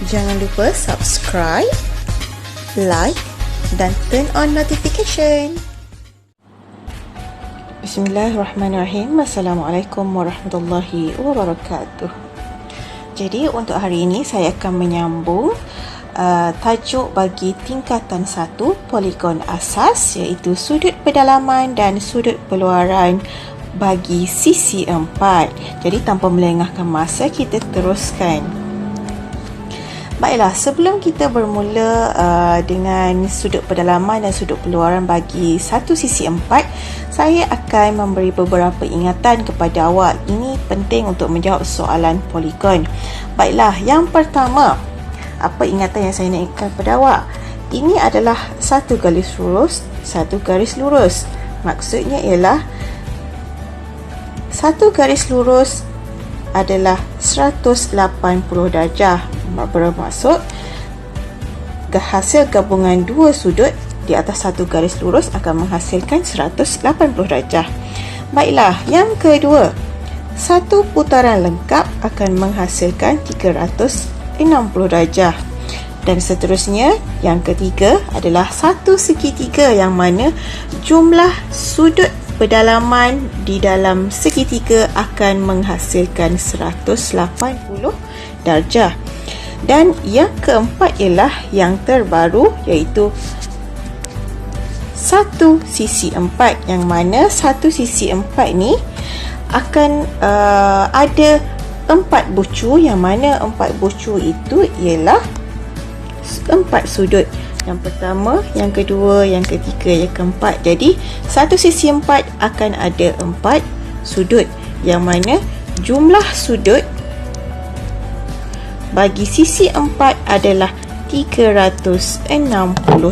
Jangan lupa subscribe, like dan turn on notification. Bismillahirrahmanirrahim. Assalamualaikum warahmatullahi wabarakatuh. Jadi untuk hari ini saya akan menyambung tajuk bagi tingkatan 1 poligon asas, iaitu sudut pedalaman dan sudut peluaran bagi sisi 4. Jadi tanpa melengahkan masa, kita teruskan. Baiklah, sebelum kita bermula dengan sudut pedalaman dan sudut peluaran bagi satu sisi 4, saya akan memberi beberapa ingatan kepada awak. Ini penting untuk menjawab soalan poligon. Baiklah, yang pertama, apa ingatan yang saya nak ingatkan kepada awak? Ini adalah satu garis lurus, satu garis lurus. Maksudnya ialah satu garis lurus adalah 180 darjah. Bermaksud hasil gabungan dua sudut di atas satu garis lurus akan menghasilkan 180 darjah. Baiklah, yang kedua, satu putaran lengkap akan menghasilkan 360 darjah. Dan seterusnya, yang ketiga adalah satu segitiga, yang mana jumlah sudut pedalaman di dalam segitiga akan menghasilkan 180 darjah. Dan yang keempat ialah yang terbaru, iaitu satu sisi 4, yang mana satu sisi 4 ni akan ada 4 bucu, yang mana 4 bucu itu ialah 4 sudut. Yang pertama, yang kedua, yang ketiga, yang keempat. Jadi satu sisi 4 akan ada 4 sudut, yang mana jumlah sudut bagi sisi 4 adalah 360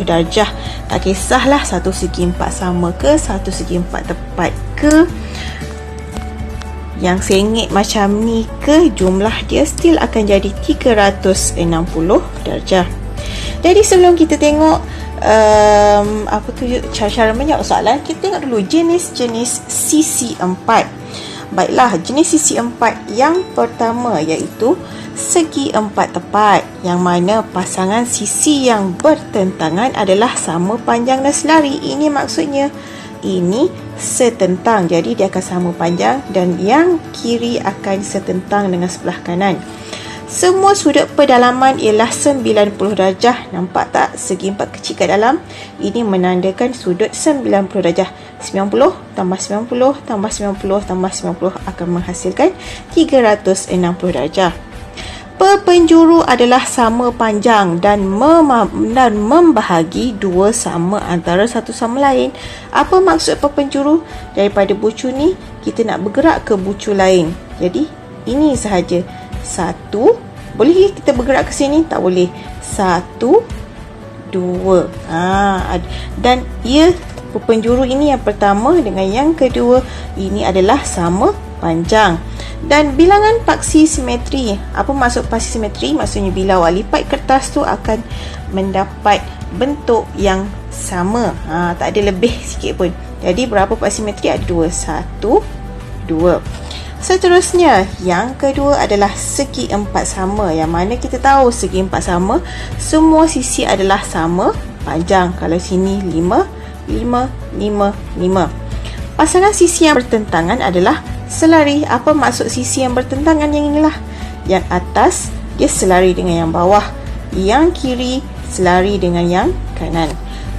darjah. Tak kisahlah satu segi 4 sama ke, satu segi 4 tepat ke, yang sengit macam ni ke, jumlah dia still akan jadi 360 darjah. Jadi sebelum kita tengok cara menjawab soalan, kita tengok dulu jenis-jenis sisi 4. Baiklah, jenis sisi 4 yang pertama iaitu segi 4 tepat, yang mana pasangan sisi yang bertentangan adalah sama panjang dan selari. Ini maksudnya ini setentang, jadi dia akan sama panjang, dan yang kiri akan setentang dengan sebelah kanan. Semua sudut pedalaman ialah 90 darjah. Nampak tak segi 4 kecil kat dalam? Ini menandakan sudut 90 darjah. 90 tambah 90 tambah 90 tambah 90 akan menghasilkan 360 darjah. Penjuru adalah sama panjang dan membahagi dua sama antara satu sama lain. Apa maksud penjuru? Daripada bucu ni, kita nak bergerak ke bucu lain. Jadi, ini sahaja. Satu, boleh kita bergerak ke sini? Tak boleh. Satu, dua. Dan ia penjuru ini yang pertama dengan yang kedua, ini adalah sama panjang. Dan bilangan paksi simetri. Apa maksud paksi simetri? Maksudnya bila awak lipat kertas tu akan mendapat bentuk yang sama. Tak ada lebih sikit pun. Jadi berapa paksi simetri? Ada 2. 1, 2. Seterusnya, yang kedua adalah segi 4 sama, yang mana kita tahu segi 4 sama, semua sisi adalah sama panjang. Kalau sini 5, 5, 5, 5. Pasangan sisi yang bertentangan adalah selari. Apa maksud sisi yang bertentangan yang inilah? Yang atas dia selari dengan yang bawah, yang kiri selari dengan yang kanan.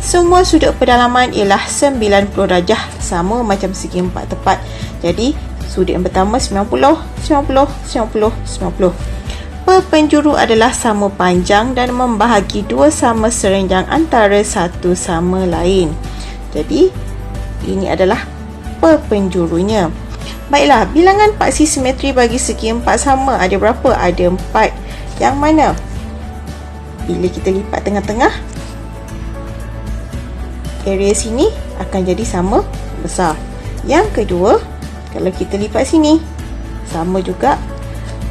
Semua sudut pedalaman ialah 90 darjah, sama macam segi 4 tepat. Jadi sudut yang pertama 90, 90, 90, 90. Penjuru adalah sama panjang dan membahagi dua sama serenjang antara satu sama lain. Jadi ini adalah penjurunya. Baiklah, bilangan paksi simetri bagi segi 4 sama ada berapa? Ada 4. Yang mana bila kita lipat tengah-tengah, area sini akan jadi sama besar. Yang kedua, kalau kita lipat sini, sama juga.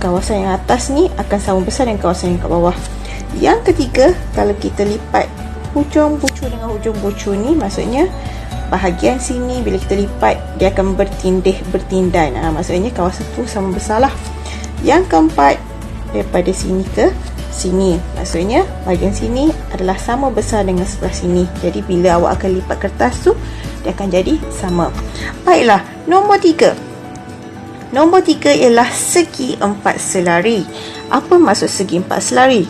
Kawasan yang atas ni akan sama besar dengan kawasan yang kat bawah. Yang ketiga, kalau kita lipat hujung bucu dengan hujung bucu ni, maksudnya bahagian sini bila kita lipat dia akan bertindan. Maksudnya kawasan tu sama besar lah. Yang keempat, daripada sini ke sini. Maksudnya bahagian sini adalah sama besar dengan sebelah sini. Jadi bila awak akan lipat kertas tu, dia akan jadi sama. Baiklah, nombor 3. Nombor 3 ialah segi 4 selari. Apa maksud segi 4 selari?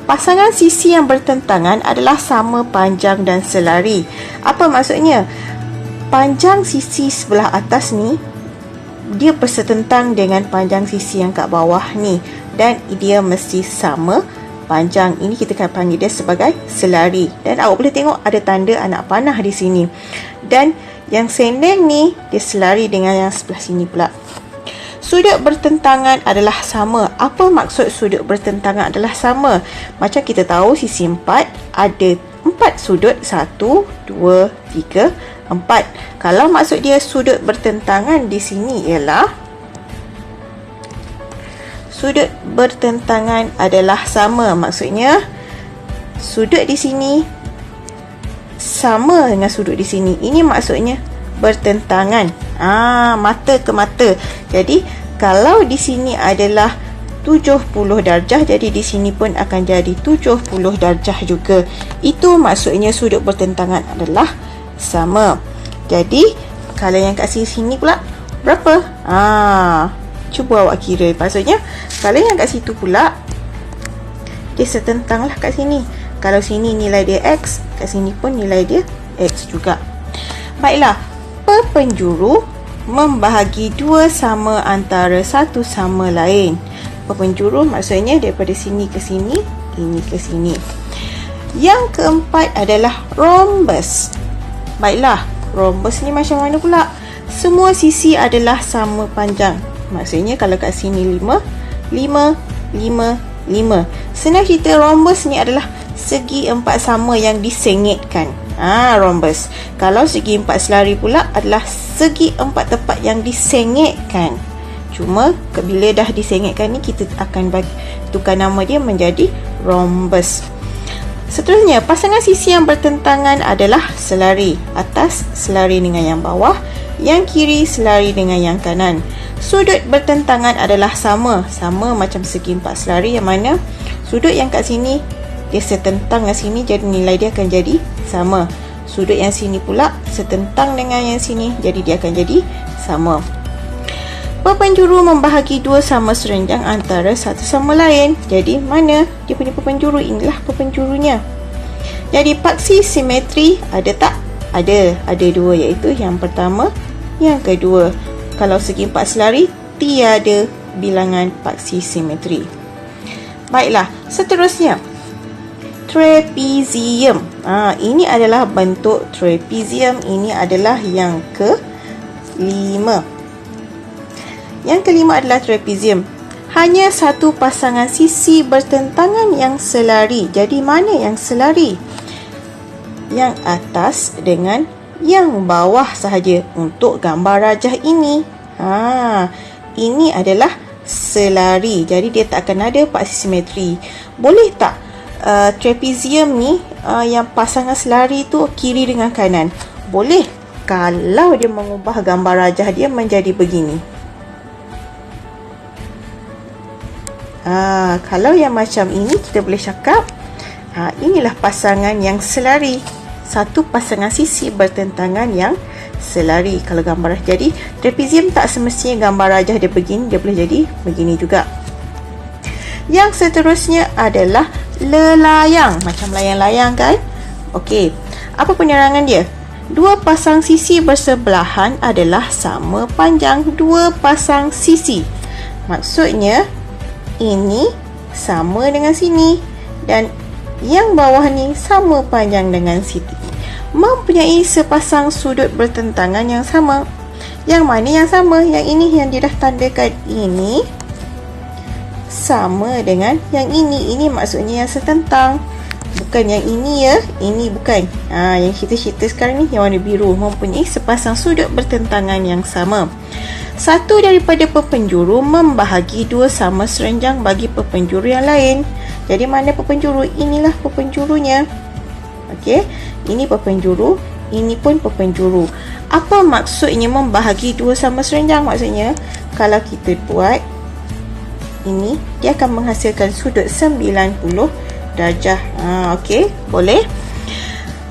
Pasangan sisi yang bertentangan adalah sama panjang dan selari. Apa maksudnya? Panjang sisi sebelah atas ni dia bersetentang dengan panjang sisi yang kat bawah ni, dan dia mesti sama panjang. Ini kita akan panggil dia sebagai selari. Dan awak boleh tengok ada tanda anak panah di sini. Dan yang sendeng ni dia selari dengan yang sebelah sini pula. Sudut bertentangan adalah sama. Apa maksud sudut bertentangan adalah sama? Macam kita tahu sisi 4 ada 4 sudut. 1, 2, 3, 4. Kalau maksud dia sudut bertentangan di sini ialah sudut bertentangan adalah sama. Maksudnya sudut di sini sama dengan sudut di sini. Ini maksudnya bertentangan. Mata ke mata. Jadi kalau di sini adalah 70 darjah, jadi di sini pun akan jadi 70 darjah juga. Itu maksudnya sudut bertentangan adalah sama. Jadi kalau yang kat sini pula berapa? Cuba awak kira. Maksudnya kalau yang kat situ pula dia setentang lah kat sini. Kalau sini nilai dia X, kat sini pun nilai dia X juga. Baiklah, perpenjuru membahagi dua sama antara satu sama lain. Perpenjuru maksudnya daripada sini ke sini, ini ke sini. Yang keempat adalah rhombus. Baiklah, rhombus ni macam mana pula? Semua sisi adalah sama panjang. Maksudnya kalau kat sini 5, 5, 5, 5. Senang cerita, rhombus ni adalah segi empat sama yang disengitkan. Rhombus. Kalau segi empat selari pula adalah segi empat tepat yang disengitkan. Cuma bila dah disengitkan ni, kita akan tukar nama dia menjadi rhombus. Seterusnya, pasangan sisi yang bertentangan adalah selari. Atas selari dengan yang bawah, yang kiri selari dengan yang kanan. Sudut bertentangan adalah sama. Sama macam segi empat selari, yang mana sudut yang kat sini dia setentang dengan sini, jadi nilai dia akan jadi sama. Sudut yang sini pula setentang dengan yang sini, jadi dia akan jadi sama. Perpenjuru membahagi dua sama serenjang antara satu sama lain. Jadi mana dia punya perpenjuru? Inilah perpenjurunya. Jadi paksi simetri ada tak? Ada dua, iaitu yang pertama, yang kedua. Kalau segi empat selari, tiada bilangan paksi simetri. Baiklah, seterusnya trapezium. Ini adalah bentuk trapezium. Ini adalah yang kelima. Yang kelima adalah trapezium. Hanya satu pasangan sisi bertentangan yang selari. Jadi mana yang selari? Yang atas dengan yang bawah sahaja. Untuk gambar rajah ini, ini adalah selari. Jadi dia tak akan ada paksi simetri. Boleh tak trapezium ni yang pasangan selari tu kiri dengan kanan? Boleh, kalau dia mengubah gambar rajah dia menjadi begini. Kalau yang macam ini, kita boleh cakap inilah pasangan yang selari. Satu pasangan sisi bertentangan yang selari. Kalau gambar rajah, jadi trapezium tak semestinya gambar rajah dia begini, dia boleh jadi begini juga. Yang seterusnya adalah lelayang. Macam layang-layang kan? Okey, apa penerangan dia? Dua pasang sisi bersebelahan adalah sama panjang dua pasang sisi. Maksudnya ini sama dengan sini, dan yang bawah ni sama panjang dengan sini. Mempunyai sepasang sudut bertentangan yang sama. Yang mana yang sama? Yang ini yang dia dah tandakan. Ini sama dengan yang ini. Ini maksudnya yang setentang. Bukan yang ini ya. Ini bukan. Yang kita cerita sekarang ni yang warna biru. Mempunyai sepasang sudut bertentangan yang sama. Satu daripada perpenjuru membahagi dua sama serenjang bagi perpenjuru yang lain. Jadi mana perpenjuru? Inilah perpenjurunya. Okey, ini perpenjuru, ini pun perpenjuru. Apa maksudnya membahagi dua sama serenjang? Maksudnya kalau kita buat ini dia akan menghasilkan sudut 90 darjah. Okey, boleh.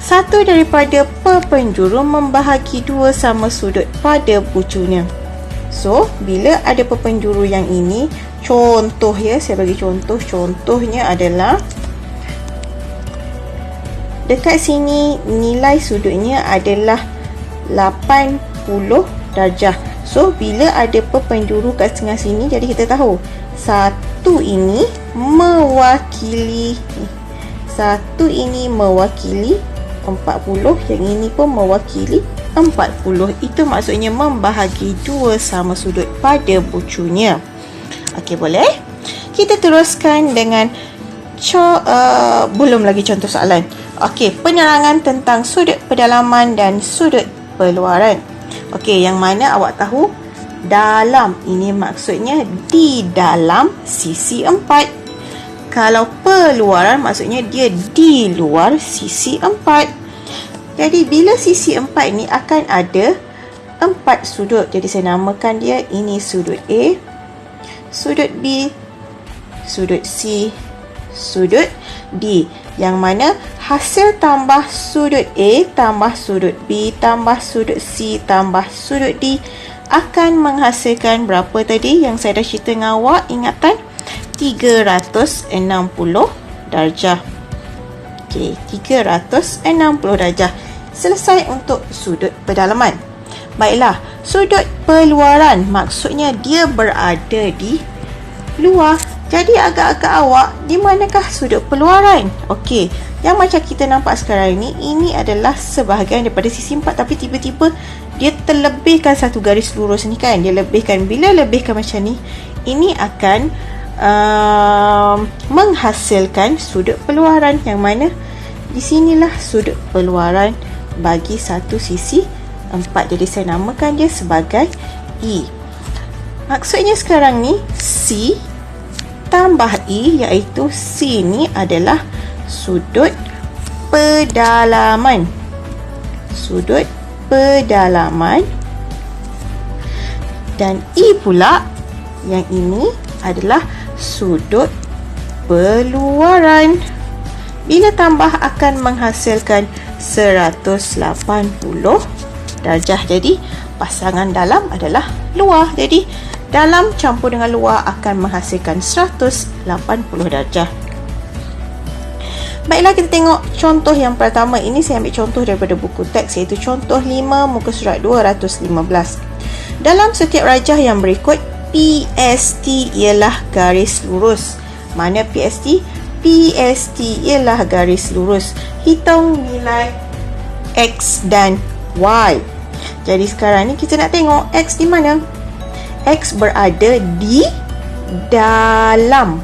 Satu daripada perpenjuru membahagi dua sama sudut pada bucunya. So, bila ada perpenjuru yang ini, contoh ya, saya bagi contoh. Contohnya adalah dekat sini nilai sudutnya adalah 80 darjah. So, bila ada perpenjuru kat tengah sini, jadi kita tahu satu ini mewakili 40, yang ini pun mewakili 40. Itu maksudnya membahagi dua sama sudut pada bucunya. Okey, boleh? Kita teruskan dengan belum lagi contoh soalan. Okey, penerangan tentang sudut pedalaman dan sudut peluaran. Okey, yang mana awak tahu dalam ini maksudnya di dalam sisi 4. Kalau peluaran maksudnya dia di luar sisi 4. Jadi bila sisi 4 ni akan ada 4 sudut. Jadi saya namakan dia, ini sudut A, sudut B, sudut C, sudut D. Yang mana hasil tambah sudut A tambah sudut B tambah sudut C tambah sudut D akan menghasilkan berapa tadi yang saya dah cerita dengan awak, ingatan? 360 darjah. Okey, 360 darjah. Selesai untuk sudut pedalaman. Baiklah, sudut peluaran maksudnya dia berada di luar. Jadi agak-agak awak, di manakah sudut peluaran? Okey, yang macam kita nampak sekarang ini adalah sebahagian daripada sisi 4, tapi tiba-tiba dia terlebihkan satu garis lurus ni kan. Dia lebihkan. Bila lebihkan macam ni, ini akan menghasilkan sudut peluaran, yang mana di sinilah sudut peluaran bagi satu sisi 4. Jadi saya namakan dia sebagai E. Maksudnya sekarang ni C tambah E, iaitu C ni adalah sudut pedalaman. Sudut pedalaman. Dan E pula, yang ini adalah sudut peluaran. Bila tambah akan menghasilkan 180 darjah. Jadi pasangan dalam adalah luar. Jadi dalam campur dengan luar akan menghasilkan 180 darjah. Baiklah, kita tengok contoh yang pertama. Ini saya ambil contoh daripada buku teks, iaitu contoh 5 muka surat 215. Dalam setiap rajah yang berikut, PST ialah garis lurus. Mana PST? PST ialah garis lurus. Hitung nilai X dan Y. Jadi sekarang ni kita nak tengok X di mana? X berada di dalam.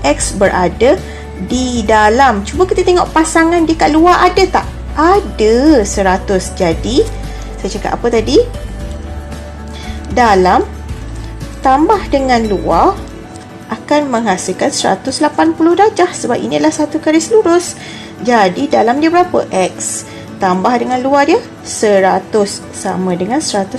X berada di dalam. Cuba kita tengok pasangan dekat luar ada tak? Ada, 100. Jadi saya cakap apa tadi? Dalam tambah dengan luar akan menghasilkan 180 darjah, sebab ini adalah satu garis lurus. Jadi dalam dia berapa? X tambah dengan luar dia 100 sama dengan 180.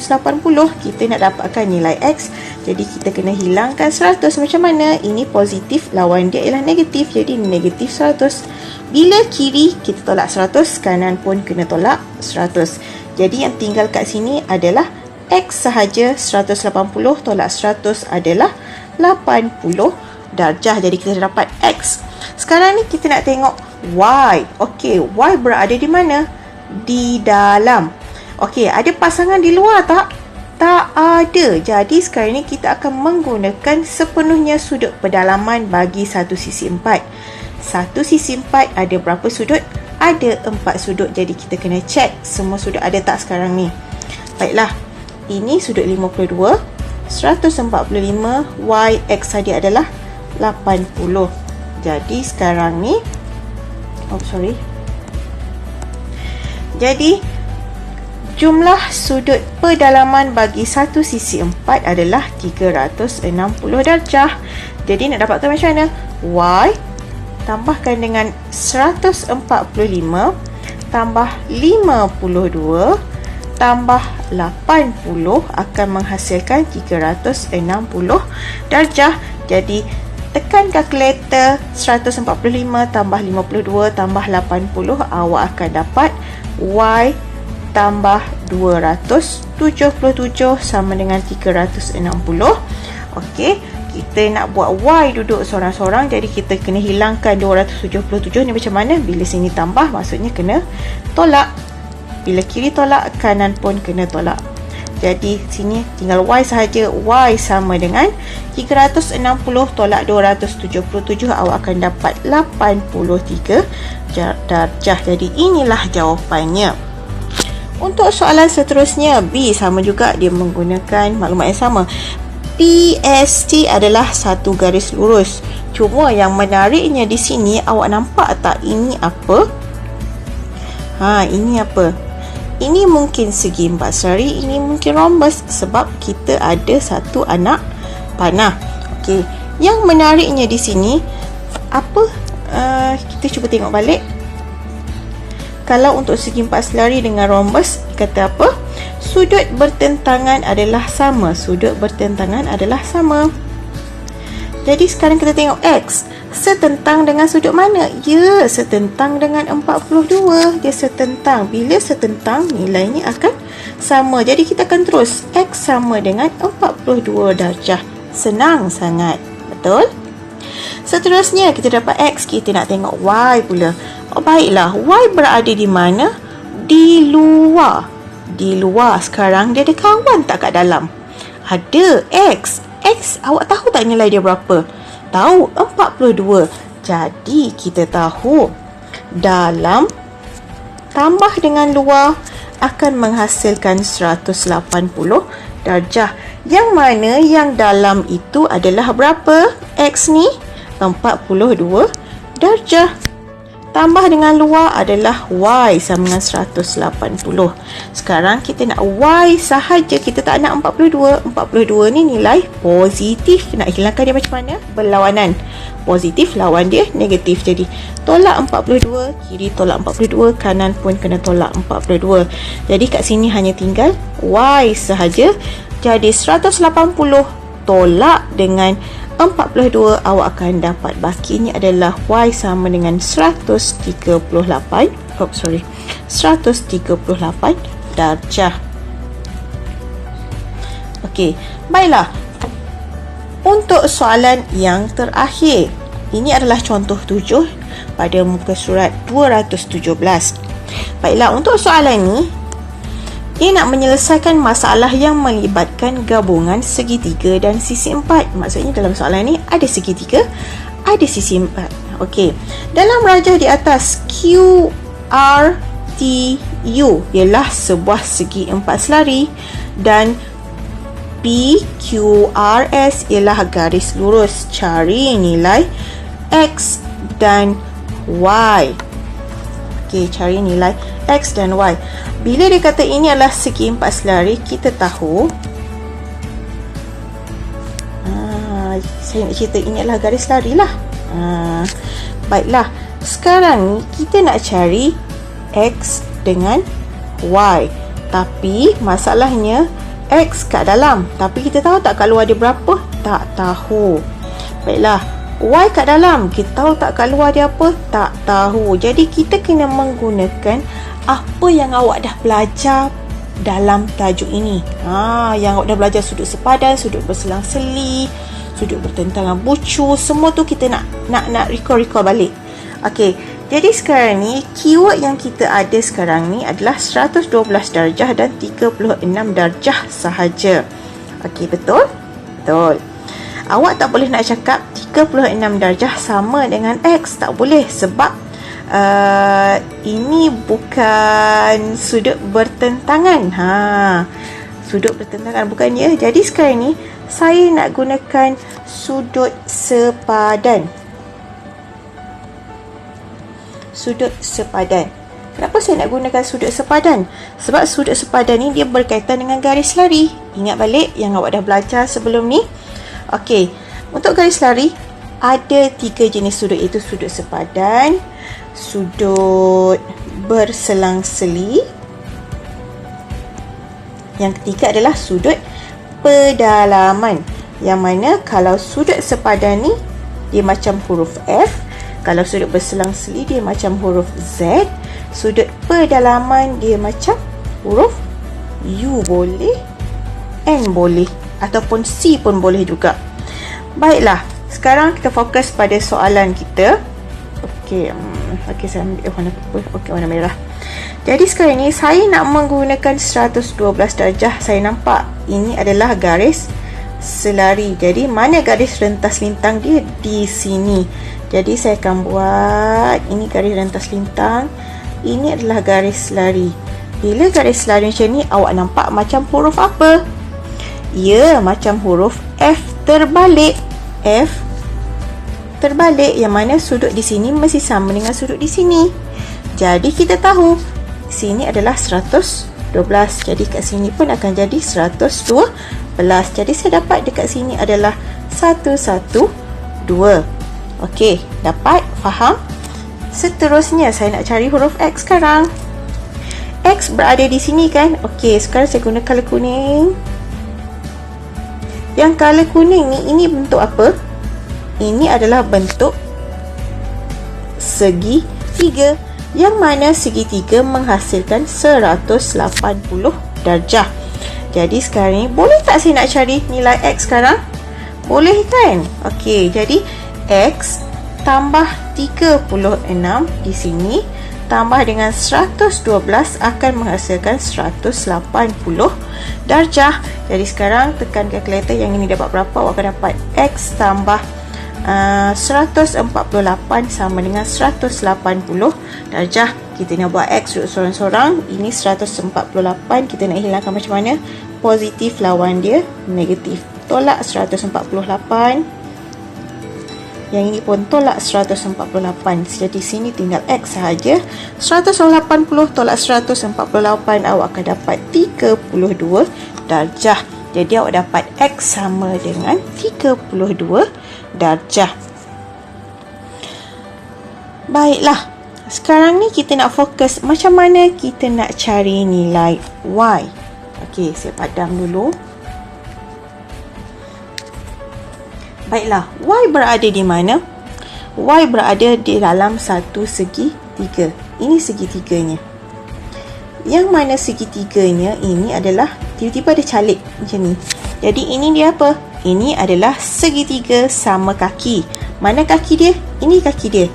Kita nak dapatkan nilai X, jadi kita kena hilangkan 100. Macam mana? Ini positif, lawan dia ialah negatif, jadi negatif 100. Bila kiri kita tolak 100, kanan pun kena tolak 100. Jadi yang tinggal kat sini adalah X sahaja. 180 tolak 100 adalah 80 darjah. Jadi kita dapat X. Sekarang ni kita nak tengok Y. Okey, Y berada di mana? Di dalam. Okey, ada pasangan di luar tak? Tak ada. Jadi sekarang ni kita akan menggunakan sepenuhnya sudut pedalaman bagi satu sisi 4. Satu sisi 4 ada berapa sudut? Ada 4 sudut. Jadi kita kena cek semua sudut ada tak sekarang ni. Baiklah. Ini sudut 52, 145, Y, X tadi adalah 80. Jadi sekarang ni, Jadi jumlah sudut pedalaman bagi satu sisi 4 adalah 360 darjah. Jadi nak dapatkan macam mana? Y tambahkan dengan 145 tambah 52 tambah 80 akan menghasilkan 360 darjah. Jadi tekan kalkulator, 145 tambah 52 tambah 80, awak akan dapat Y tambah 277 sama dengan 360. Okey, kita nak buat Y duduk sorang-sorang, jadi kita kena hilangkan 277 ni. Macam mana? Bila sini tambah, maksudnya kena tolak. Bila kiri tolak, kanan pun kena tolak. Jadi sini tinggal Y sahaja. Y sama dengan 360 tolak 277, awak akan dapat 83 darjah. Jadi inilah jawapannya. Untuk soalan seterusnya, B sama juga, dia menggunakan maklumat yang sama. PST adalah satu garis lurus. Cuma yang menariknya di sini, awak nampak tak ini apa? Ini apa? Ini mungkin segi empat selari, ini mungkin rhombus, sebab kita ada satu anak panah. Okey, yang menariknya di sini apa? Kita cuba tengok balik. Kalau untuk segi empat selari dengan rhombus, kata apa? Sudut bertentangan adalah sama. Sudut bertentangan adalah sama. Jadi sekarang kita tengok X. Setentang dengan sudut mana? Ya, setentang dengan 42. Dia setentang. Bila setentang, nilainya akan sama. Jadi kita akan terus. X sama dengan 42 darjah. Senang sangat. Betul? Seterusnya, kita dapat X. Kita nak tengok Y pula. Baiklah, Y berada di mana? Di luar. Di luar. Sekarang dia ada kawan tak kat dalam? Ada. X. X, awak tahu tak nilai dia berapa? Tahu, 42. Jadi kita tahu dalam tambah dengan luar akan menghasilkan 180 darjah. Yang mana yang dalam itu adalah berapa? X ni 42 darjah. Tambah dengan luar adalah Y sama dengan 180. Sekarang kita nak Y sahaja. Kita tak nak 42. 42 ni nilai positif. Nak hilangkan dia macam mana? Berlawanan. Positif lawan dia negatif. Jadi tolak 42. Kiri tolak 42. Kanan pun kena tolak 42. Jadi kat sini hanya tinggal Y sahaja. Jadi 180 tolak dengan 42, awak akan dapat bakinya adalah Y sama dengan 138 darjah. Okey, baiklah. Untuk soalan yang terakhir, ini adalah contoh 7 pada muka surat 217. Baiklah, untuk soalan ni, dia nak menyelesaikan masalah yang melibatkan gabungan segitiga dan sisi 4. Maksudnya dalam soalan ni ada segitiga, ada sisi 4. Okey. Dalam rajah di atas, QRTU ialah sebuah segi 4 selari dan PQRS ialah garis lurus. Cari nilai X dan Y. Okey, cari nilai X dan Y. Bila dia kata ini adalah segi 4 selari, kita tahu saya nak cerita ini adalah garis lari lah. Baiklah, sekarang ni kita nak cari X dengan Y. Tapi masalahnya X kat dalam, tapi kita tahu tak kat luar dia berapa? Tak tahu. Baiklah, Y kat dalam, kita tahu tak kat luar dia apa? Tak tahu. Jadi kita kena menggunakan apa yang awak dah belajar dalam tajuk ini. Yang awak dah belajar sudut sepadan, sudut berselang-seli, sudut bertentangan bucu, semua tu kita nak recall balik. Okey, jadi sekarang ni keyword yang kita ada sekarang ni adalah 112 darjah dan 36 darjah sahaja. Okey, betul? Betul. Awak tak boleh nak cakap 36 darjah sama dengan X. Tak boleh, sebab ini bukan sudut bertentangan. Sudut bertentangan bukan ya. Jadi sekarang ni saya nak gunakan sudut sepadan. Sudut sepadan. Kenapa saya nak gunakan sudut sepadan? Sebab sudut sepadan ni dia berkaitan dengan garis lari. Ingat balik yang awak dah belajar sebelum ni. Okey, untuk garis lari ada 3 jenis sudut, iaitu sudut sepadan, sudut berselang-seli Yang ketiga adalah sudut pedalaman. Yang mana kalau sudut sepadan ni dia macam huruf F, kalau sudut berselang-seli dia macam huruf Z, sudut pedalaman dia macam huruf U boleh, N boleh, ataupun C pun boleh juga. Baiklah, sekarang kita fokus pada soalan kita. Okey, saya ambil warna apa? Okey, warna merah. Jadi sekarang ni saya nak menggunakan 112 darjah. Saya nampak ini adalah garis selari. Jadi mana garis rentas lintang dia? Di sini. Jadi saya akan buat ini garis rentas lintang. Ini adalah garis selari. Bila garis selari macam ni, awak nampak macam huruf apa? Ya, macam huruf F terbalik. F terbalik, yang mana sudut di sini mesti sama dengan sudut di sini. Jadi kita tahu sini adalah 112. Jadi kat sini pun akan jadi 112. Jadi saya dapat dekat sini adalah 112. Okey, dapat? Faham? Seterusnya saya nak cari huruf X sekarang. X berada di sini kan? Okey, sekarang saya guna color kuning. Yang color kuning ni, ini bentuk apa? Ini adalah bentuk segitiga, yang mana segitiga menghasilkan 180 darjah. Jadi sekarang ni, boleh tak saya nak cari nilai X sekarang? Boleh kan? Okey, jadi X tambah 36 di sini tambah dengan 112 akan menghasilkan 180 darjah. Jadi sekarang tekan kalkulator, yang ini dapat berapa? Awak akan dapat X tambah 148 sama dengan 180 darjah. Kita nak buat X duduk sorang-sorang. Ini 148, kita nak hilangkan macam mana? Positif lawan dia negatif. Tolak 148. Yang ini pun tolak 148. Jadi sini tinggal X sahaja. 180 tolak 148, awak akan dapat 32 darjah. Jadi awak dapat X sama dengan 32 darjah. Baiklah, sekarang ni kita nak fokus macam mana kita nak cari nilai Y. Okey, saya padam dulu. Baiklah, Y berada di mana? Y berada di dalam satu segitiga. Ini segitiganya. Yang mana segitiganya ini adalah tiba-tiba ada calik macam ni. Jadi ini dia apa? Ini adalah segitiga sama kaki. Mana kaki dia? Ini kaki dia.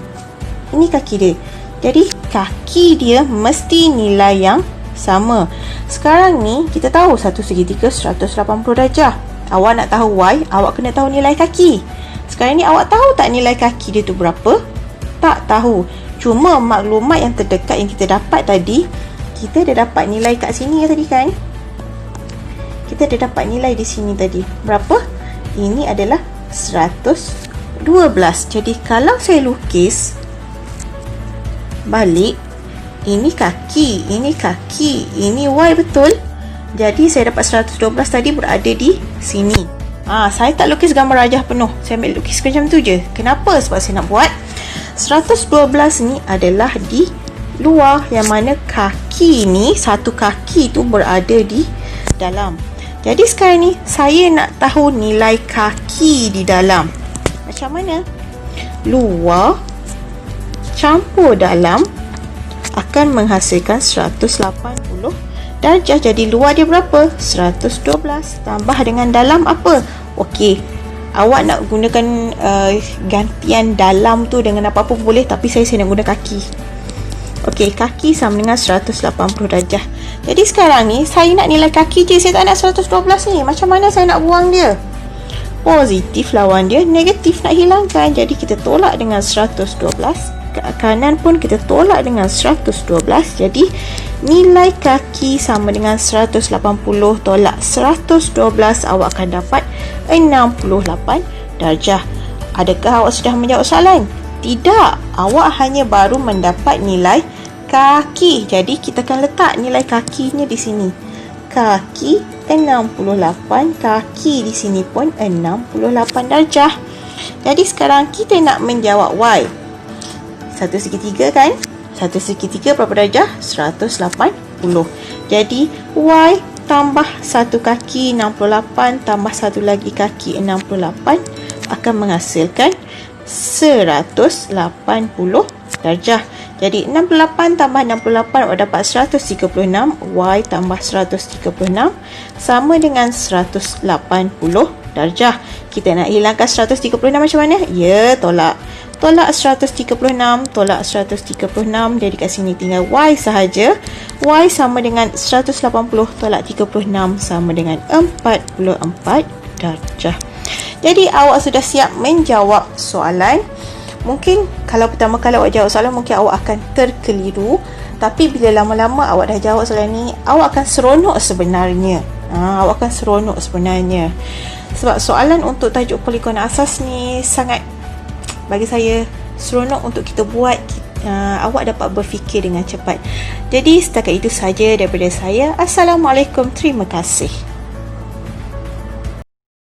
Ini kaki dia. Jadi kaki dia mesti nilai yang sama. Sekarang ni kita tahu satu segitiga 180 darjah. Awak nak tahu Y, awak kena tahu nilai kaki. Sekarang ni awak tahu tak nilai kaki dia tu berapa? Tak tahu. Cuma maklumat yang terdekat yang kita dapat tadi, kita dah dapat nilai kat sini tadi kan? Kita dah dapat nilai di sini tadi. Berapa? Ini adalah 112. Jadi kalau saya lukis balik, ini kaki, ini kaki, ini Y, betul? Jadi saya dapat 112 tadi berada di sini. Saya tak lukis gambar rajah penuh. Saya ambil lukis macam tu je. Kenapa? Sebab saya nak buat 112 ni adalah di luar, yang mana kaki ni, satu kaki tu berada di dalam. Jadi sekarang ni saya nak tahu nilai kaki di dalam. Macam mana? Luar campur dalam akan menghasilkan 180 darjah. Jadi luar dia berapa? 112 tambah dengan dalam apa? Okey, awak nak gunakan gantian dalam tu dengan apa-apa boleh, tapi saya nak guna kaki. Okey, kaki sama dengan 180 darjah. Jadi sekarang ni saya nak nilai kaki je, saya tak nak 112 ni. Macam mana saya nak buang dia? Positif lawan dia negatif, nak hilangkan. Jadi kita tolak dengan 112. Ke kanan pun kita tolak dengan 112. Jadi nilai kaki sama dengan 180 tolak 112, awak akan dapat 68 darjah. Adakah awak sudah menjawab soalan? Tidak, awak hanya baru mendapat nilai kaki. Jadi kita akan letak nilai kakinya di sini. Kaki 68, kaki di sini pun 68 darjah. Jadi sekarang kita nak menjawab Y. Satu segitiga kan? Satu segitiga berapa darjah? 180. Jadi Y tambah satu kaki 68 tambah satu lagi kaki 68 akan menghasilkan 180 darjah. Jadi 68 tambah 68 dapat 136. Y tambah 136 sama dengan 180 darjah. Kita nak hilangkan 136 macam mana? Ya, tolak 136, tolak 136. Jadi kat sini tinggal Y sahaja. Y sama dengan 180 tolak 36 sama dengan 44 darjah. Jadi awak sudah siap menjawab soalan. Mungkin kalau pertama kali awak jawab soalan, mungkin awak akan terkeliru. Tapi bila lama-lama awak dah jawab soalan ni, awak akan seronok sebenarnya. Awak akan seronok sebenarnya. Sebab soalan untuk tajuk polikon asas ni sangat, bagi saya, seronok untuk kita buat. Awak dapat berfikir dengan cepat. Jadi setakat itu saja daripada saya. Assalamualaikum. Terima kasih.